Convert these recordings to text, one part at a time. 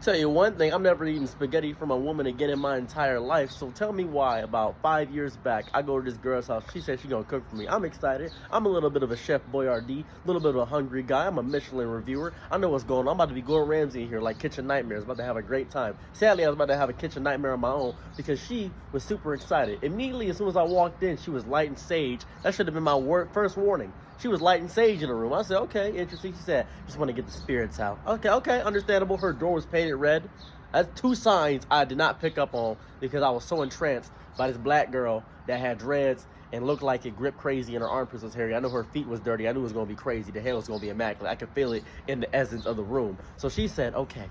tell you one thing, I'm never eating spaghetti from a woman again in my entire life. So tell me why about 5 years back, I go to this girl's house. She said she's going to cook for me. I'm excited. I'm a little bit of a Chef Boyardee, a little bit of a hungry guy. I'm a Michelin reviewer. I know what's going on. I'm about to be Gordon Ramsay in here like Kitchen Nightmares. About to have a great time. Sadly, I was about to have a kitchen nightmare on my own because she was super excited. Immediately, as soon as I walked in, she was lighting sage. That should have been my first warning. She was lighting sage in the room. I said, okay, interesting. She said, just want to get the spirits out. Okay, understandable. Her door was painted red. That's two signs I did not pick up on because I was so entranced by this black girl that had dreads and looked like it gripped crazy and her armpits was hairy. I knew her feet was dirty. I knew it was going to be crazy. The hair was going to be immaculate. I could feel it in the essence of the room. So she said, okay,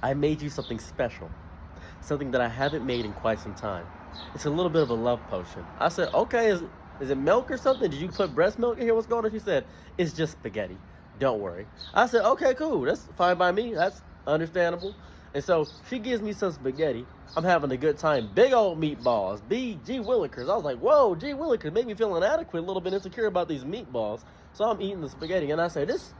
I made you something special. Something that I haven't made in quite some time. It's a little bit of a love potion. I said, okay, is it milk or something? Did you put breast milk in here? What's going on? She said, it's just spaghetti. Don't worry. I said, okay, cool. That's fine by me. That's understandable. And so she gives me some spaghetti. I'm having a good time. Big old meatballs. Gee Willikers. I was like, whoa, gee Willikers. Made me feel inadequate, a little bit insecure about these meatballs. So I'm eating the spaghetti. And I say, this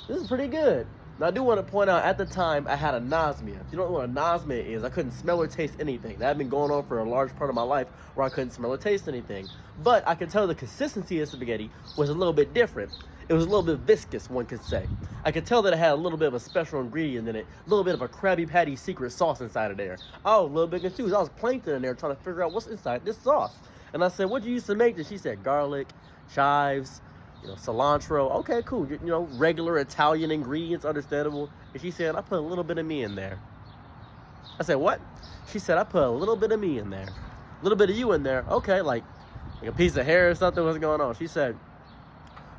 is pretty good. Now, I do want to point out, at the time, I had anosmia. If you don't know what anosmia is, I couldn't smell or taste anything. That had been going on for a large part of my life where I couldn't smell or taste anything. But I could tell the consistency of spaghetti was a little bit different. It was a little bit viscous, one could say. I could tell that it had a little bit of a special ingredient in it, a little bit of a Krabby Patty secret sauce inside of there. I was a little bit confused. I was plankton in there trying to figure out what's inside this sauce. And I said, what'd you use to make this? She said, garlic, chives, cilantro. Okay, cool. Regular Italian ingredients, understandable. And she said, I put a little bit of me in there. I said, what? She said, I put a little bit of me in there. A little bit of you in there. Okay, like a piece of hair or something. What's going on? She said,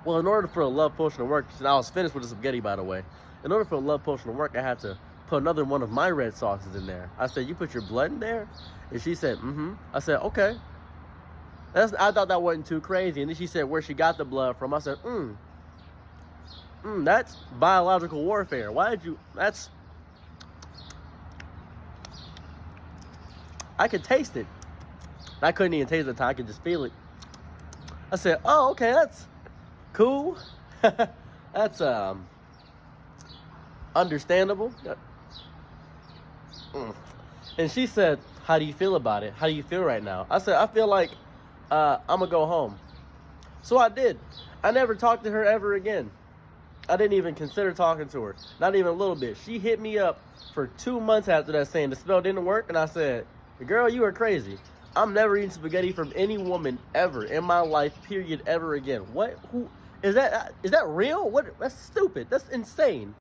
well, in order for a love potion to work, and I was finished with the spaghetti, by the way. In order for a love potion to work, I had to put another one of my red sauces in there. I said, you put your blood in there? And she said, mm-hmm. I said, okay. I thought that wasn't too crazy. And then she said where she got the blood from. I said, that's biological warfare. I could taste it. I couldn't even taste it. I could just feel it. I said, oh, okay, that's cool. That's understandable. And she said, how do you feel about it? How do you feel right now? I said, I feel like I'm gonna go home. So I did. I never talked to her ever again. I didn't even consider talking to her. Not even a little bit. She hit me up for 2 months after that saying the spell didn't work. And I said, girl, you are crazy. I'm never eating spaghetti from any woman ever in my life, period, ever again. What? Who is that? Is that real? What? That's stupid. That's insane.